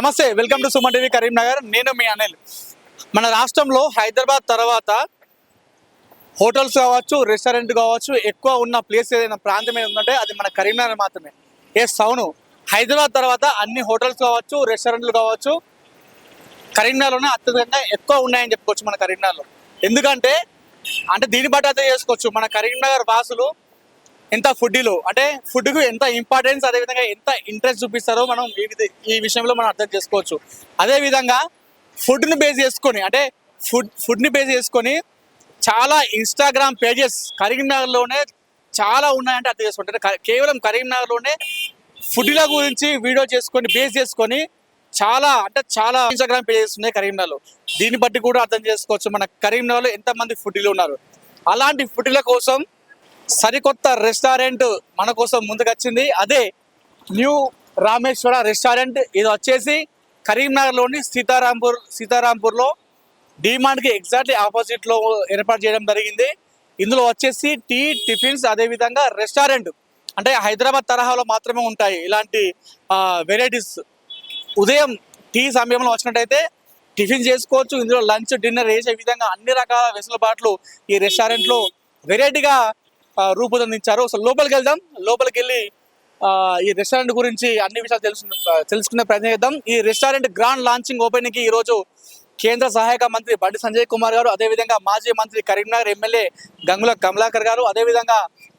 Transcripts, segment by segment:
నమస్తే, welcome to Suman TV Karimnagar. నేను మీ అనిల్. మన రాష్ట్రంలో హైదరాబాద్ తర్వాత హోటల్స్ కావచ్చు, రెస్టారెంట్ కావచ్చు, ఎక్కువ ఉన్న ప్లేస్ ఏదైనా ప్రాంతం ఏది ఉందంటే అది మన కరీంనగర్ మాత్రమే. అవును, హైదరాబాద్ తర్వాత అన్ని హోటల్స్ కావచ్చు, రెస్టారెంట్లు కావచ్చు కరీంనగర్లోనే అత్యధికంగా ఎక్కువ ఉన్నాయని చెప్పుకోవచ్చు మన కరీంనగర్లో. ఎందుకంటే దీన్ని బట్టి అర్థం చేసుకోవచ్చు మన కరీంనగర్ వాసులు ఎంత ఫుడ్డీలో, అంటే ఫుడ్కు ఎంత ఇంపార్టెన్స్, అదేవిధంగా ఎంత ఇంట్రెస్ట్ చూపిస్తారో మనం ఈ విషయంలో మనం అర్థం చేసుకోవచ్చు. అదేవిధంగా ఫుడ్ని బేస్ చేసుకొని, అంటే ఫుడ్ని బేస్ చేసుకొని చాలా ఇన్స్టాగ్రామ్ పేజెస్ కరీంనగర్లోనే చాలా ఉన్నాయంటే అర్థం చేసుకుంటారు. కేవలం కరీంనగర్లోనే ఫుడ్ల గురించి వీడియో చేసుకొని బేస్ చేసుకొని చాలా ఇన్స్టాగ్రామ్ పేజెస్ ఉన్నాయి కరీంనగర్లో. దీన్ని బట్టి కూడా అర్థం చేసుకోవచ్చు మన కరీంనగర్లో ఎంతమంది ఫుడ్లు ఉన్నారు. అలాంటి ఫుడ్ల కోసం సరికొత్త రెస్టారెంట్ మన కోసం ముందుకొచ్చింది. అదే న్యూ రామేశ్వర రెస్టారెంట్. ఇది వచ్చేసి కరీంనగర్లోని సీతారాంపూర్లో డిమార్ట్కి ఎగ్జాక్ట్లీ ఆపోజిట్లో ఏర్పాటు చేయడం జరిగింది. ఇందులో వచ్చేసి టీ, టిఫిన్స్, అదేవిధంగా రెస్టారెంట్, అంటే హైదరాబాద్ తరహాలో మాత్రమే ఉంటాయి ఇలాంటి వెరైటీస్. ఉదయం టీ సమయంలో వచ్చినట్టయితే టిఫిన్ చేసుకోవచ్చు. ఇందులో లంచ్, డిన్నర్ చేసే విధంగా అన్ని రకాల వెసులుబాట్లు ఈ రెస్టారెంట్లో వెరైటీగా రూపొందించారు. సో లోపలికి వెళ్దాం. లోపలికి వెళ్ళి ఈ రెస్టారెంట్ గురించి అన్ని విషయాలు తెలుసుకునే ప్రయత్నం చేద్దాం. ఈ రెస్టారెంట్ గ్రాండ్ లాంచింగ్ ఓపెనింగ్ కి ఈరోజు కేంద్ర సహాయక మంత్రి బండి సంజయ్ కుమార్ గారు, అదేవిధంగా మాజీ మంత్రి కరీంనగర్ ఎమ్మెల్యే గంగుల కమలాకర్ గారు, అదేవిధంగా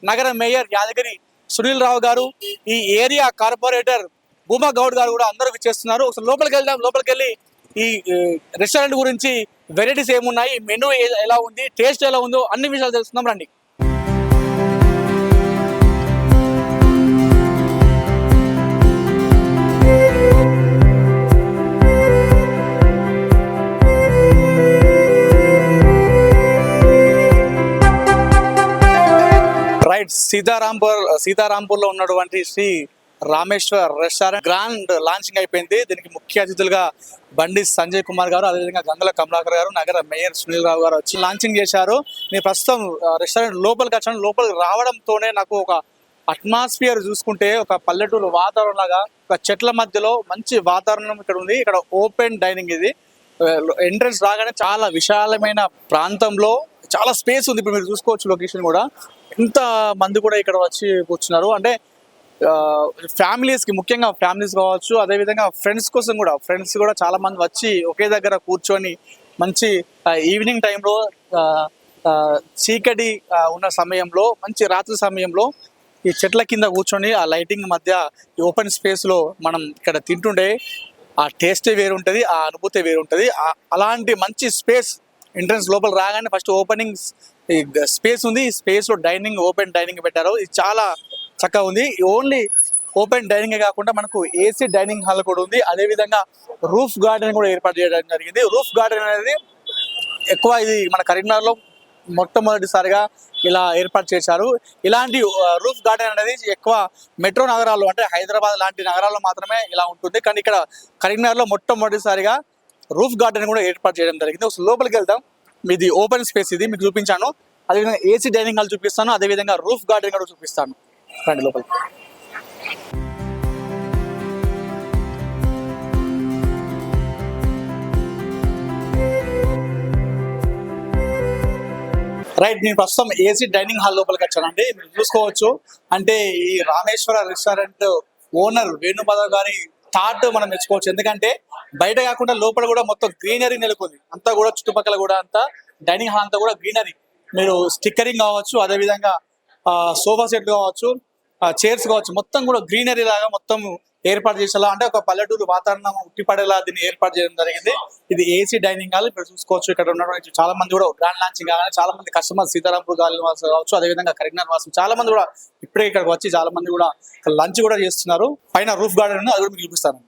నగర మేయర్ యాదగిరి సునీల్ రావు గారు, ఈ ఏరియా కార్పొరేటర్ భూమా గౌడ్ గారు కూడా అందరూ విచ్చేస్తున్నారు. ఒకసారి లోపలికి వెళ్దాం. లోపలికి వెళ్ళి ఈ రెస్టారెంట్ గురించి, వెరైటీస్ ఏమున్నాయి, మెనూ ఎలా ఉంది, టేస్ట్ ఎలా ఉందో అన్ని విషయాలు తెలుసుకుందాం రండి. సీతారాంపూర్లో ఉన్నటువంటి Shri Rameshwar restaurant grand launching అయిపోయింది. దీనికి ముఖ్య అతిథులుగా బండి సంజయ్ కుమార్ గారు, అదేవిధంగా గంగుల కమలాకర్ గారు, నగర మేయర్ సునీల్ రావు గారు వచ్చి లాంచింగ్ చేశారు. నేను ప్రస్తుతం రెస్టారెంట్ లోపలికి వచ్చాను. లోపలికి రావడంతోనే నాకు ఒక అట్మాస్ఫియర్ చూసుకుంటే ఒక పల్లెటూరు వాతావరణం లాగా, ఒక చెట్ల మధ్యలో మంచి వాతావరణం ఇక్కడ ఉంది. ఇక్కడ ఓపెన్ డైనింగ్. ఇది ఎంట్రన్స్ రాగానే చాలా విశాలమైన ప్రాంతంలో చాలా స్పేస్ ఉంది. ఇప్పుడు మీరు చూసుకోవచ్చు లొకేషన్ కూడా. ఇంత మంది కూడా ఇక్కడ వచ్చి కూర్చున్నారు. అంటే ఫ్యామిలీస్కి, ముఖ్యంగా ఫ్యామిలీస్ కావచ్చు, అదేవిధంగా ఫ్రెండ్స్ కోసం కూడా, ఫ్రెండ్స్ కూడా చాలా మంది వచ్చి ఒకే దగ్గర కూర్చొని మంచి ఈవినింగ్ టైంలో చీకటి ఉన్న సమయంలో, మంచి రాత్రి సమయంలో ఈ చెట్ల కింద కూర్చొని ఆ లైటింగ్ మధ్య ఈ ఓపెన్ స్పేస్లో మనం ఇక్కడ తింటుండే ఆ టేస్టే వేరుంటుంది, ఆ అనుభూతి వేరుంటుంది. అలాంటి మంచి స్పేస్ ఎంట్రన్స్ లోపల రాగానే ఫస్ట్ ఓపెనింగ్ స్పేస్ ఉంది. ఈ స్పేస్లో డైనింగ్, ఓపెన్ డైనింగ్ పెట్టారు. ఇది చాలా చక్కగా ఉంది. ఓన్లీ ఓపెన్ డైనింగే కాకుండా మనకు ఏసీ డైనింగ్ హాల్ కూడా ఉంది. అదేవిధంగా రూఫ్ గార్డెన్ కూడా ఏర్పాటు చేయడం జరిగింది. రూఫ్ గార్డెన్ అనేది ఎక్కువ ఇది మన కరీంనగర్లో మొట్టమొదటిసారిగా ఇలా ఏర్పాటు చేశారు. ఇలాంటి రూఫ్ గార్డెన్ అనేది ఎక్కువ మెట్రో నగరాల్లో, అంటే హైదరాబాద్ లాంటి నగరాల్లో మాత్రమే ఇలా ఉంటుంది. కానీ ఇక్కడ కరీంనగర్లో మొట్టమొదటిసారిగా రూఫ్ గార్డెన్ కూడా ఏర్పాటు చేయడం జరిగింది. ఒకసారి లోపలికి వెళ్దాం. ఇది ఓపెన్ స్పేస్, ఇది మీకు చూపించాను. అదేవిధంగా ఏసీ డైనింగ్ హాల్ చూపిస్తాను, అదేవిధంగా రూఫ్ గార్డెన్ కూడా చూపిస్తాను. రండి లోపలికి. రైట్, నేను ప్రస్తుతం ఏసీ డైనింగ్ హాల్ లోపలికి వచ్చానండి. మీరు చూసుకోవచ్చు. అంటే ఈ రామేశ్వర రెస్టారెంట్ ఓనర్ వేణుమాధవ్ గారి థాట్ మనం మెచ్చుకోవచ్చు. ఎందుకంటే బయట కాకుండా లోపల కూడా మొత్తం గ్రీనరీ నెలకొంది. అంతా కూడా చుట్టుపక్కల కూడా అంతా డైనింగ్ హాల్ అంతా కూడా గ్రీనరీ. మీరు స్టిక్కరింగ్ కావచ్చు, అదేవిధంగా సోఫా సెట్ కావచ్చు, చైర్స్ కావచ్చు, మొత్తం కూడా గ్రీనరీ లాగా మొత్తం ఏర్పాటు చేసేలా, అంటే ఒక పల్లెటూరు వాతావరణం ఉట్టిపడేలా దీన్ని ఏర్పాటు చేయడం జరిగింది. ఇది ఏసీ డైనింగ్ హాల్. ఇప్పుడు చూసుకోవచ్చు. ఇక్కడ ఉన్నటువంటి చాలా మంది కూడా గ్రాండ్ లాంచింగ్ కాగానే చాలా మంది కస్టమర్స్, సీతారాంపూర్ కావచ్చు, అదేవిధంగా కరీంనగర్ వాసులు చాలా మంది కూడా ఇప్పుడే ఇక్కడికి వచ్చి చాలా మంది కూడా లంచ్ కూడా చేస్తున్నారు. పైన రూఫ్ గార్డెన్ ఉంది, అది కూడా మీకు చూపిస్తాను.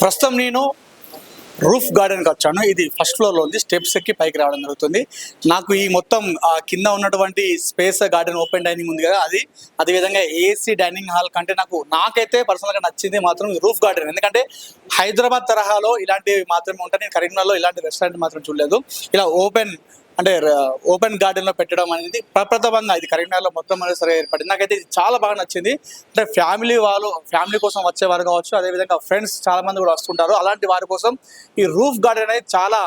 ప్రస్తుతం నేను రూఫ్ గార్డెన్కి వచ్చాను. ఇది ఫస్ట్ ఫ్లోర్లో ఉంది. స్టెప్స్ ఎక్కి పైకి రావడం జరుగుతుంది. నాకు ఈ మొత్తం కింద ఉన్నటువంటి స్పేస్ గార్డెన్ ఓపెన్ డైనింగ్ ఉంది కదా, అది అదేవిధంగా ఏసీ డైనింగ్ హాల్ కంటే నాకైతే పర్సనల్గా నచ్చింది మాత్రం రూఫ్ గార్డెన్. ఎందుకంటే హైదరాబాద్ తరహాలో ఇలాంటివి మాత్రమే ఉంటాయి. నేను కరీంనగర్లో ఇలాంటి రెస్టారెంట్ మాత్రం చూడలేదు. ఇలా ఓపెన్ గార్డెన్ లో పెట్టడం అనేది ప్రప్రథమంగా ఇది కరీంనగర్లో మొత్తం సరే ఏర్పడింది. నాకైతే ఇది చాలా బాగా నచ్చింది. అంటే ఫ్యామిలీ కోసం వచ్చేవారు కావచ్చు, అదేవిధంగా ఫ్రెండ్స్ చాలా మంది కూడా వస్తుంటారు. అలాంటి వారి కోసం ఈ రూఫ్ గార్డెన్ అనేది చాలా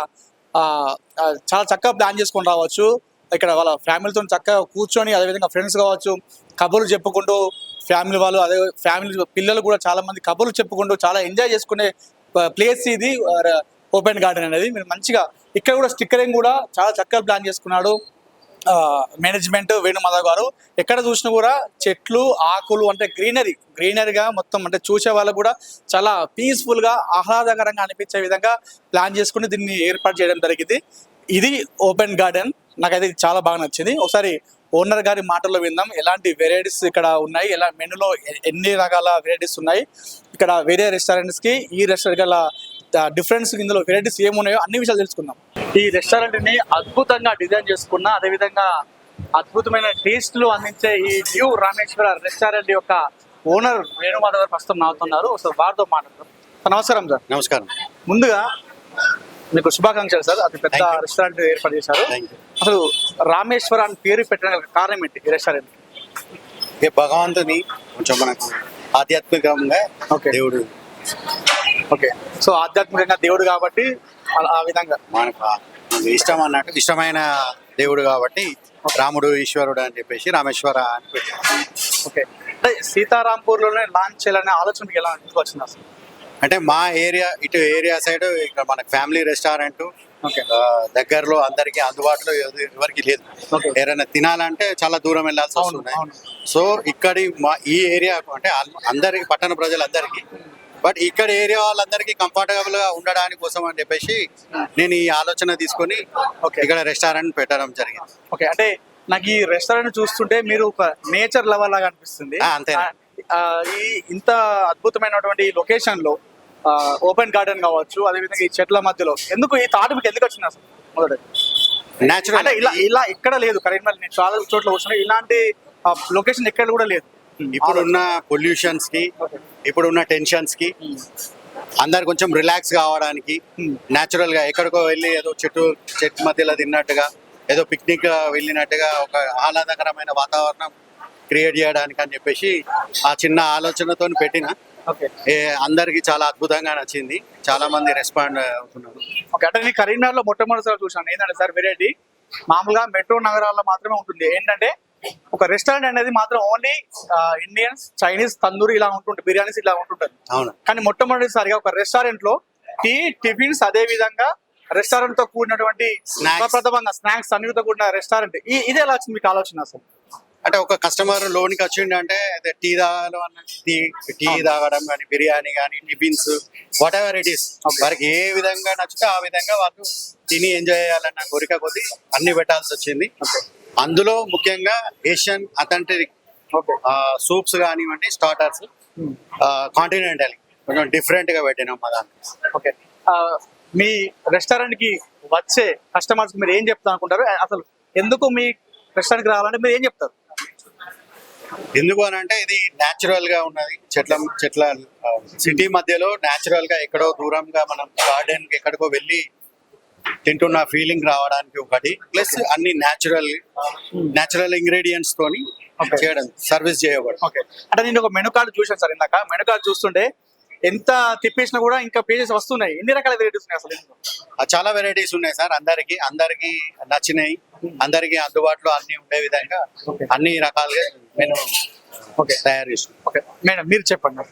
చక్కగా ప్లాన్ చేసుకొని రావచ్చు. ఇక్కడ వాళ్ళ ఫ్యామిలీతో చక్కగా కూర్చొని, అదేవిధంగా ఫ్రెండ్స్ కావచ్చు కబుర్లు చెప్పుకుంటూ, ఫ్యామిలీ పిల్లలు కూడా చాలా మంది కబుర్లు చెప్పుకుంటూ చాలా ఎంజాయ్ చేసుకునే ప్లేస్ ఇది ఓపెన్ గార్డెన్ అనేది. మీరు మంచిగా ఇక్కడ కూడా స్టిక్కరింగ్ కూడా చాలా చక్కగా ప్లాన్ చేసుకున్నాడు మేనేజ్మెంట్ వేణుమాధవ్ గారు. ఎక్కడ చూసినా కూడా చెట్లు ఆకులు అంటే గ్రీనరీగా మొత్తం అంటే చూసే వాళ్ళకు కూడా చాలా పీస్ఫుల్గా ఆహ్లాదకరంగా అనిపించే విధంగా ప్లాన్ చేసుకుని దీన్ని ఏర్పాటు చేయడం జరిగింది. ఇది ఓపెన్ గార్డెన్. నాకైతే చాలా బాగా నచ్చింది. ఒకసారి ఓనర్ గారి మాటల్లో విందాం. ఎలాంటి వెరైటీస్ ఇక్కడ ఉన్నాయి, ఎలా మెనూలో ఎన్ని రకాల వెరైటీస్ ఉన్నాయి, ఇక్కడ వేరే రెస్టారెంట్స్కి ఈ రెస్టారెంట్ గల డిఫరెన్స్, ఇందులో వెరైటీస్ ఏమున్నాయో అన్ని విషయాలు తెలుసుకుందాం. ఈ రెస్టారెంట్ ని అద్భుతంగా డిజైన్ చేసుకున్న, అదేవిధంగా అద్భుతమైన టేస్ట్లు అందించే ఈ న్యూ రామేశ్వర రెస్టారెంట్ యొక్క ఓనర్ వేణుమాధవ్ గారు ప్రస్తుతం నావుతున్నారు. ఒకసారి వారితో మాట్లాడతాం. నమస్కారం సార్. నమస్కారం. ముందుగా మీకు శుభాకాంక్షలు సార్. అతి పెద్ద రెస్టారెంట్ ఏర్పాటు చేశారు. అసలు రామేశ్వర అని పేరు పెట్టడానికి కారణం ఏంటి ఈ రెస్టారెంట్? భగవంతుని కొంచెం మనకు ఆధ్యాత్మికంగా దేవుడు. ఓకే, సో ఆధ్యాత్మికంగా దేవుడు కాబట్టి ఆ విధంగా మనకు ఇష్టం అన్నట్టు, ఇష్టమైన దేవుడు కాబట్టి రాముడు ఈశ్వరుడు అని చెప్పేసి రామేశ్వర అని పెట్టారు. ఓకే, అంటే సీతారాంపూర్లోనే లాంచ్ చేయాలనే ఆలోచన మీకు ఎలా వచ్చింది అసలు? అంటే మా ఏరియా సైడ్ ఇక్కడ మనకు ఫ్యామిలీ రెస్టారెంట్ దగ్గరలో అందరికి అందుబాటులో ఎవరికి లేదు. ఎవరైనా తినాలంటే చాలా దూరం వెళ్ళాల్సి వస్తుంది. సో ఈ ఏరియా అంటే అందరికి, పట్టణ ప్రజలందరికీ, బట్ ఇక్కడ ఏరియా వాళ్ళందరికీ కంఫర్టబుల్ గా ఉండడానికి కోసం అని చెప్పేసి నేను ఈ ఆలోచన తీసుకొని ఇక్కడ రెస్టారెంట్ పెట్టడం జరిగింది. ఓకే, అంటే నాకు ఈ రెస్టారెంట్ చూస్తుంటే మీరు ఒక నేచర్ లవర్ లాగా అనిపిస్తుంది. అంతే. ఈ ఇంత అద్భుతమైనటువంటి లొకేషన్ లో ఓపెన్ గార్డెన్ కావచ్చు, అదేవిధంగా ఈ చెట్ల మధ్యలో ఎందుకు ఈ థాట్ మీకు ఎందుకు వచ్చింది అసలు? మొదటి నేచురల్ అంటే ఇలా ఎక్కడ లేదు కరీంనగర్. నేను చాలా చోట్ల కూర్చున్నా, ఇలాంటి లొకేషన్ ఎక్కడ కూడా లేదు. ఇప్పుడున్న పొల్యూషన్స్ కి, ఇప్పుడున్న టెన్షన్స్ కి అందరు కొంచెం రిలాక్స్ కావడానికి నేచురల్ గా ఎక్కడికో వెళ్ళి ఏదో చెట్టు మధ్యలో తిన్నట్టుగా, ఏదో పిక్నిక్ వెళ్ళినట్టుగా ఒక ఆహ్లాదకరమైన వాతావరణం క్రియేట్ చేయడానికి అని చెప్పేసి ఆ చిన్న ఆలోచనతో పెట్టిన. అందరికి చాలా అద్భుతంగా నచ్చింది. చాలా మంది రెస్పాండ్ అవుతున్నారు. అంటే కరీంనగర్ లో మొట్టమొదటిసారి చూసాను ఏంటంటే సార్ వెరైటీ. మామూలుగా మెట్రో నగరాల్లో మాత్రమే ఉంటుంది ఏంటంటే ఒక రెస్టారెంట్ అనేది మాత్రం ఓన్లీ ఇండియన్స్, చైనీస్, తందూరి ఇలా ఉంటుంటుంది, బిర్యానీస్ ఇలా ఉంటుంటుంది. అవును. కానీ మొట్టమొదటిసారిగా ఒక రెస్టారెంట్ లో టిఫిన్స్, అదే విధంగా రెస్టారెంట్ తో కూడినటువంటి ప్రథమంగా స్నాక్స్ అన్నిటితో కూడిన రెస్టారెంట్. ఇది ఎలా వచ్చింది మీకు ఆలోచన అసలు? అంటే ఒక కస్టమర్ లోనికి వచ్చిండు అంటే టీ తాగడం కానీ, బిర్యానీ కానీ, tiffins, what ever it is, వారికి ఏ విధంగా నచ్చితే ఆ విధంగా వాళ్ళు తిని ఎంజాయ్ చేయాలన్న కోరిక కొద్ది అన్ని పెట్టాల్సి వచ్చింది. అందులో ముఖ్యంగా ఏషియన్ అథెంటిక్ సూప్స్ కానివ్వండి, స్టార్టర్స్, కాంటినెంటల్ కొంచెం డిఫరెంట్ గా పెట్టినాం మా దాంట్లో. ఓకే, మీ రెస్టారెంట్ కి వచ్చే కస్టమర్స్ మీరు ఏం చెప్తా అనుకుంటారు? అసలు ఎందుకు మీ రెస్టారెంట్ కి రావాలంటే మీరు ఏం చెప్తారు? ఎందుకు అని అంటే ఇది న్యాచురల్ గా ఉన్నది. చెట్ల సిటీ మధ్యలో న్యాచురల్ గా ఎక్కడో దూరంగా మనం గార్డెన్ కి ఎక్కడికో వెళ్ళి తింటున్న ఫీలింగ్ రావడానికి ఒకటి, ప్లస్ అన్ని న్యాచురల్ ఇంగ్రీడియంట్స్ తోని చేయడం, సర్వీస్ చేయబడి. ఓకే, అంటే నేను ఒక మెనూ కార్డు చూసాను సార్. ఇందాక మెనూ కార్డు చూస్తుంటే ఎంత తిప్పేసినా కూడా ఇంకా పేజెస్ వస్తున్నాయి. ఎన్ని రకాల వెరైటీస్ ఉన్నాయి అసలు? చాలా వెరైటీస్ ఉన్నాయి సార్. అందరికి నచ్చినాయి, అందరికి అందుబాటులో అన్ని ఉండే విధంగా అన్ని రకాలుగా నేను తయారు చేస్తున్నాను. ఓకే మేడం, మీరు చెప్పండి.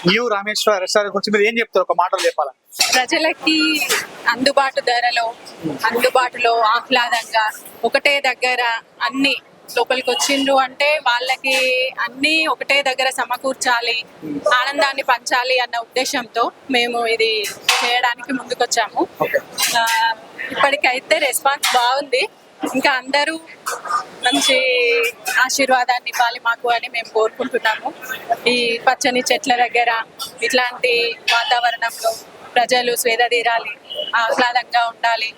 న్యూ రామేశ్వర రెస్టారెంట్ గురించి మీరు ఏం చెప్తారు ఒక మాటలో చెప్పాలా? ప్రజలకి అందుబాటులో ఆహ్లాదంగా ఒకటే దగ్గర అన్ని లోపలికి వచ్చిండ్రు అంటే వాళ్ళకి అన్ని ఒకటే దగ్గర సమకూర్చాలి, ఆనందాన్ని పంచాలి అన్న ఉద్దేశంతో మేము ఇది చేయడానికి ముందుకొచ్చాము. ఇప్పటికైతే రెస్పాన్స్ బాగుంది. ఇంకా అందరూ మంచి ఆశీర్వాదాన్ని ఇవ్వాలి మాకు అని మేము కోరుకుంటున్నాము. ఈ పచ్చని చెట్ల దగ్గర ఇట్లాంటి వాతావరణంలో ప్రజలు స్వేద తీరాలి, ఆహ్లాదంగా ఉండాలి,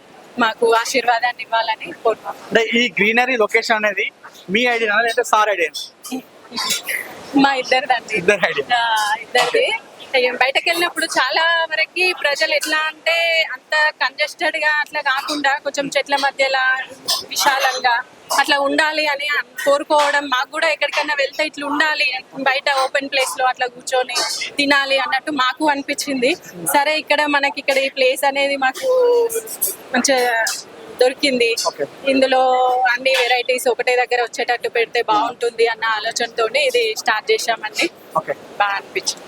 మాకు ఆశీర్వాదాన్ని ఇవ్వాలని కోరుకుంటున్నాం. అంటే ఈ గ్రీనరీ లొకేషన్ అనేది మీ ఐడియా లేదంటే సార్ ఐడియా? మా ఇద్దరిదండి. ఇద్దరు ఐడియా. ఇద్దరిది. బయటకు వెళ్ళినప్పుడు చాలా వరకు ప్రజలు ఎట్లా అంటే అంత కంజెస్టెడ్ గా అట్లా కాకుండా కొంచెం చెట్ల మధ్యలో విశాలంగా అట్లా ఉండాలి అని కోరుకోవడం, మాకు కూడా ఎక్కడికైనా వెళ్తే ఇట్లా ఉండాలి, బయట ఓపెన్ ప్లేస్ లో అట్లా కూర్చొని తినాలి అన్నట్టు మాకు అనిపించింది. సరే ఇక్కడ మనకి ఇక్కడ ఈ ప్లేస్ అనేది మాకు మంచిగా దొరికింది, ఇందులో అన్ని వెరైటీస్ ఒకటే దగ్గర వచ్చేటట్టు పెడితే బాగుంటుంది అన్న ఆలోచనతో ఇది స్టార్ట్ చేశామండి. బాగా అనిపించింది.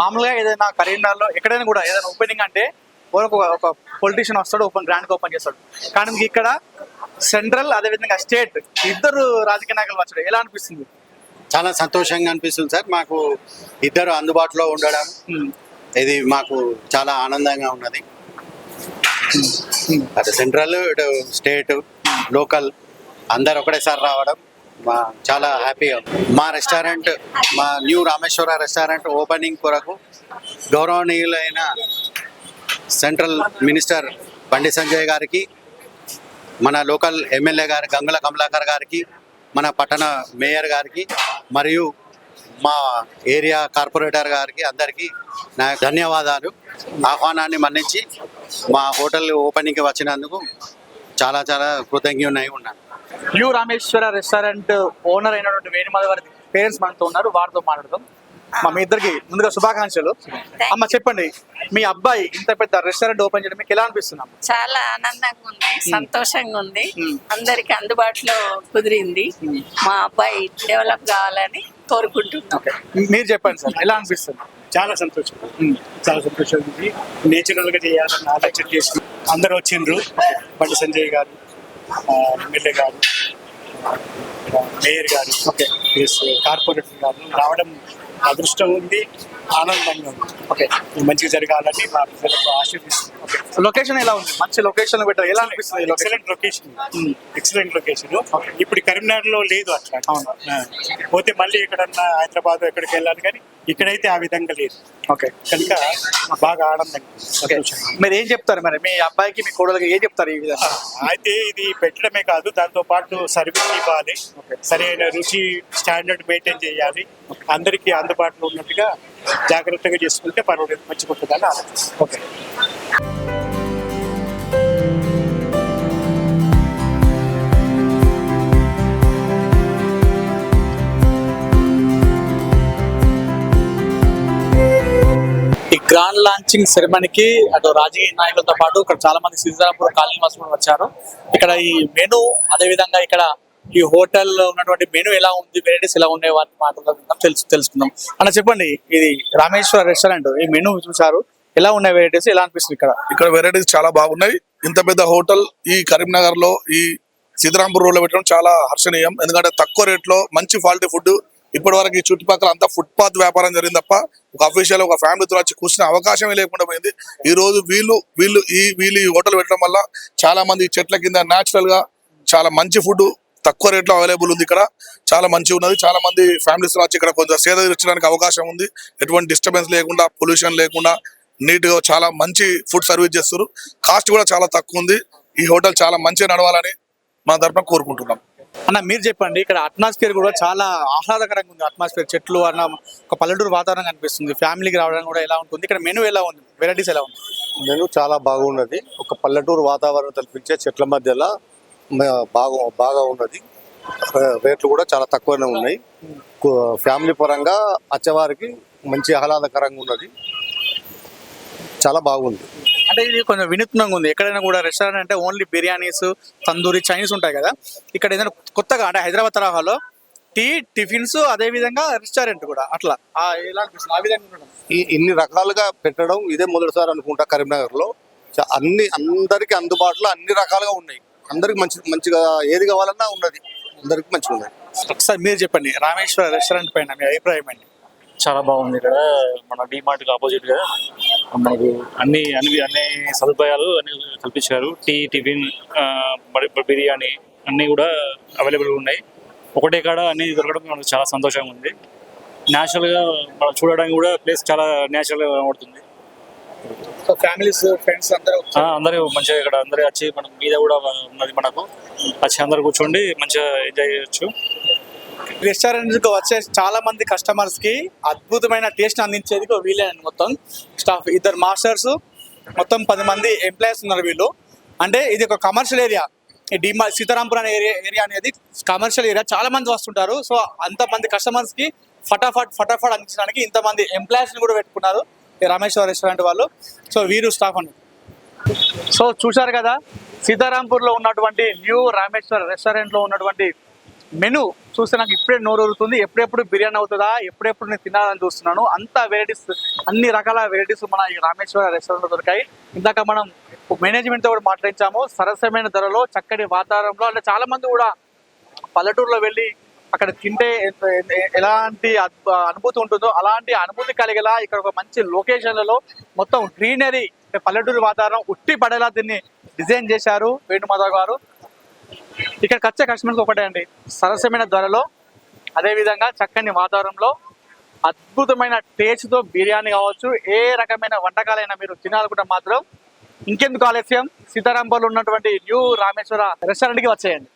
మామూలుగా ఏదైనా కరీంనగర్లో ఎక్కడైనా కూడా ఏదైనా ఓపెనింగ్ అంటే ఒక పొలిటీషియన్ వస్తాడు, గ్రాండ్ ఓపెన్ చేస్తాడు. కానీ మీకు ఇక్కడ సెంట్రల్ అదేవిధంగా స్టేట్ ఇద్దరు రాజకీయ నాయకులు వచ్చాడు, ఎలా అనిపిస్తుంది? చాలా సంతోషంగా అనిపిస్తుంది సార్. మాకు ఇద్దరు అందుబాటులో ఉండడం ఇది మాకు చాలా ఆనందంగా ఉన్నది. అటు సెంట్రల్ ఇటు స్టేట్ లోకల్ అందరు ఒకటేసారి రావడం మా చాలా హ్యాపీగా ఉంది. మా రెస్టారెంట్, మా న్యూ రామేశ్వర రెస్టారెంట్ ఓపెనింగ్ కొరకు గౌరవనీయులైన సెంట్రల్ మినిస్టర్ బండి సంజయ్ గారికి, మన లోకల్ ఎమ్మెల్యే గారి గంగుల కమలాకర్ గారికి, మన పట్టణ మేయర్ గారికి మరియు మా ఏరియా కార్పొరేటర్ గారికి అందరికీ నా ధన్యవాదాలు. ఆహ్వానాన్ని మన్నించి మా హోటల్ ఓపెనింగ్కి వచ్చినందుకు చాలా చాలా కృతజ్ఞునై ఉన్నాను. న్యూ రామేశ్వర రెస్టారెంట్ ఓనర్ అయినటువంటి వేణుమాధవ్ గారి పేరెంట్స్ మనతో ఉన్నారు, వారితో మాట్లాడదాం. మీ ఇద్దరికి ముందుగా శుభాకాంక్షలు. అమ్మ చెప్పండి, మీ అబ్బాయి ఇంత పెద్ద రెస్టారెంట్ ఓపెన్ చేయడం మీకు ఎలా అనిపిస్తుంది? చాలా ఆనందంగా ఉంది, సంతోషంగా ఉంది. అందరికి అందుబాటులో కుదిరింది. మా అబ్బాయి డెవలప్ కావాలని కోరుకుంటున్నాం. మీరు చెప్పండి సార్, ఎలా అనిపిస్తుంది? చాలా సంతోషం, చాలా సంతోషం ఉంది. నేచురల్ గా చేయాలని ఆలోచన చేసి అందరూ వచ్చిండ్రు. బండి సంజయ్ గారు, ఎమ్మెల్యే గారు, మేయర్ గారు, ప్లస్ కార్పొరేటర్ గారు రావడం అదృష్టం ఉంది, ఆనందంగా ఉంది. మంచిగా జరగాలని మా పిల్లలకు ఆశీర్వదిస్తున్నాం. లొకేషన్ ఎలా ఉంది? మంచి లొకేషన్ పెట్టారు, ఎలా అనిపిస్తుంది? Excellent location, excellent location. ఇప్పుడు కరీంనగర్ లో లేదు అట్లా. పోతే మళ్ళీ ఎక్కడన్నా హైదరాబాద్ ఎక్కడికి వెళ్ళాలి, కానీ ఇక్కడైతే ఆ విధంగా లేదు. కనుక బాగా ఆనందంగా. మీరు ఏం చెప్తారు మరి మీ అబ్బాయికి, మీ కోడలికి ఏం చెప్తారు ఈ విధంగా? అయితే ఇది పెట్టడమే కాదు, దాంతో పాటు సర్వీస్ ఇవ్వాలి, సరైన రుచి స్టాండర్డ్ మెయింటైన్ చేయాలి, అందరికీ అందుబాటులో ఉన్నట్టుగా జాగ్రత్తగా చేసుకుంటే పర్వాలేదు, మంచిగా ఉంటుందని ఆలోచిస్తాం. ఈ గ్రాండ్ లాంచింగ్ సెరమనీకి అటు రాజకీయ నాయకులతో పాటు ఇక్కడ చాలా మంది సీతారాంపూర్ కాలనీ వాసులు వచ్చారు. ఇక్కడ ఈ మెనూ, అదే విధంగా ఇక్కడ ఈ హోటల్ లో ఉన్నటువంటి మెనూ ఎలా ఉంది, వెరైటీస్ ఎలా ఉన్నాయి, వాటి మాటలు తెలుసుకుందాం. అన్న చెప్పండి, ఇది రామేశ్వర రెస్టారెంట్, ఈ మెనూ చూసారు, ఎలా ఉన్నాయి వెరైటీస్, ఎలా అనిపిస్తుంది? ఇక్కడ వెరైటీస్ చాలా బాగున్నాయి. ఇంత పెద్ద హోటల్ ఈ కరీంనగర్ లో ఈ సీతారాంపూర్ రోడ్ లో పెట్టడం చాలా హర్షణీయం. ఎందుకంటే తక్కువ రేట్ లో మంచి క్వాలిటీ ఫుడ్. ఇప్పటి వరకు ఈ చుట్టుపక్కల అంతా ఫుట్పాత్ వ్యాపారం జరిగింది తప్ప ఒక అఫీషియల్ ఒక ఫ్యామిలీతో వచ్చి కూర్చునే అవకాశమే లేకుండా పోయింది. ఈ రోజు వీళ్ళు ఈ హోటల్ పెట్టడం వల్ల చాలా మంది చెట్ల కింద న్యాచురల్ గా చాలా మంచి ఫుడ్ తక్కువ రేట్ లో అవైలబుల్ ఉంది. ఇక్కడ చాలా మంచిగా ఉన్నది. చాలా మంది ఫ్యామిలీస్ వచ్చి ఇక్కడ కొంచెం సేద తీర్చడానికి అవకాశం ఉంది. ఎటువంటి డిస్టర్బెన్స్ లేకుండా, పొల్యూషన్ లేకుండా నీట్ గా చాలా మంచి ఫుడ్ సర్వీస్ చేస్తారు. కాస్ట్ కూడా చాలా తక్కువ ఉంది. ఈ హోటల్ చాలా మంచిగా నడవాలని మా తరఫున కోరుకుంటున్నాం. అన్న మీరు చెప్పండి, ఇక్కడ అట్మాస్ఫియర్ కూడా చాలా ఆహ్లాదకరంగా ఉంది. అట్మాస్ఫియర్, చెట్లు అన్న ఒక పల్లెటూరు వాతావరణం కనిపిస్తుంది. ఫ్యామిలీకి రావడానికి కూడా ఎలా ఉంటుంది? ఇక్కడ మెనూ ఎలా ఉంది, వెరైటీస్ ఎలా ఉంది? మెనూ చాలా బాగున్నది. ఒక పల్లెటూరు వాతావరణం కల్పించే చెట్ల మధ్యలో బాగా ఉన్నది. రేట్లు కూడా చాలా తక్కువనే ఉన్నాయి. ఫ్యామిలీ పరంగా వచ్చేవారికి మంచి ఆహ్లాదకరంగా ఉన్నది. చాలా బాగుంది. అంటే ఇది కొంచెం వినూత్నంగా ఉంది. ఎక్కడైనా కూడా రెస్టారెంట్ అంటే ఓన్లీ బిర్యానీస్, తందూరి, చైనీస్ ఉంటాయి కదా. ఇక్కడ ఏదైనా కొత్తగా అంటే హైదరాబాద్ తరహాలో టీ, టిఫిన్స్, అదే విధంగా రెస్టారెంట్ కూడా అట్లా ఎలా అనిపిస్తుంది? ఆ విధంగా ఇన్ని రకాలుగా పెట్టడం ఇదే మొదటిసారి అనుకుంటా కరీంనగర్ లో. అందరికి అందుబాటులో అన్ని రకాలుగా ఉన్నాయి. అందరికి మంచిగా ఏది కావాలన్నా ఉన్నది. అందరికి మంచిగా ఉన్నది. ఒకసారి మీరు చెప్పండి, రామేశ్వర రెస్టారెంట్ పైన మీ అభిప్రాయం ఏంటి? చాలా బాగుంది. ఇక్కడ మన డిమార్ట్కి ఆపోజిట్ గా మనకు అన్ని సదుపాయాలు అన్ని కల్పించారు. టీ, టిఫిన్, బిర్యానీ అన్నీ కూడా అవైలబుల్ ఉన్నాయి. ఒకటే కాడ అన్ని దొరకడం మనకు చాలా సంతోషంగా ఉంది. న్యాచురల్గా మనం చూడడానికి కూడా ప్లేస్ చాలా న్యాచురల్గా కనబడుతుంది. సో ఫ్యామిలీస్ ఫ్రెండ్స్ అందరూ అందరూ మంచిగా ఇక్కడ అందరూ వచ్చి మనం మీద కూడా ఉన్నది మనకు వచ్చి అందరు కూర్చోండి మంచిగా ఎంజాయ్ చేయొచ్చు. రెస్టారెంట్ కి వచ్చే చాలా మంది కస్టమర్స్ కి అద్భుతమైన టేస్ట్ అందించేది వీళ్ళే అండి. మొత్తం స్టాఫ్ 2 మాస్టర్స్, మొత్తం 10 మంది ఎంప్లాయీస్ ఉన్నారు వీళ్ళు. అంటే ఇది ఒక కమర్షియల్ ఏరియా. ఈ సీతారాంపూర్ అనే ఏరియా అనేది కమర్షియల్ ఏరియా. చాలా మంది వస్తుంటారు. సో అంత మంది కస్టమర్స్ కి ఫటాఫట్ అందించడానికి ఇంతమంది ఎంప్లాయీస్ ని కూడా పెట్టుకున్నారు ఈ రామేశ్వర రెస్టారెంట్ వాళ్ళు. సో వీరు స్టాఫ్ అండి. సో చూశారు కదా సీతారాంపూర్ లో ఉన్నటువంటి న్యూ రామేశ్వర రెస్టారెంట్ లో ఉన్నటువంటి మెను చూస్తే నాకు ఇప్పుడే నోరూరుతుంది. ఎప్పుడెప్పుడు బిర్యానీ అవుతుందా, ఎప్పుడెప్పుడు నేను తినాలని చూస్తున్నాను. అంత వెరైటీస్, అన్ని రకాల వెరైటీస్ మన ఈ రామేశ్వర రెస్టారెంట్ లో దొరికాయి. ఇందాక మనం మేనేజ్మెంట్ తో కూడా మాట్లాడించాము. సరసమైన ధరలో, చక్కటి వాతావరణంలో. అంటే చాలా మంది కూడా పల్లెటూరులో వెళ్ళి అక్కడ తింటే ఎలాంటి అనుభూతి ఉంటుందో అలాంటి అనుభూతి కలిగేలా ఇక్కడ ఒక మంచి లొకేషన్లలో మొత్తం గ్రీనరీ, పల్లెటూరు వాతావరణం ఉట్టి పడేలా దీన్ని డిజైన్ చేశారు వేణుమాధవ్ గారు. ఇక్కడికి వచ్చే కస్టమర్స్ ఒకటే అండి, సరసమైన ధరలో, అదేవిధంగా చక్కని వాతావరణంలో, అద్భుతమైన టేస్ట్తో బిర్యానీ కావచ్చు, ఏ రకమైన వంటకాలైనా మీరు తినాలనుకుంటే మాత్రం ఇంకెందుకు ఆలస్యం, సీతారాంపూర్లో ఉన్నటువంటి న్యూ రామేశ్వర రెస్టారెంట్కి వచ్చేయండి.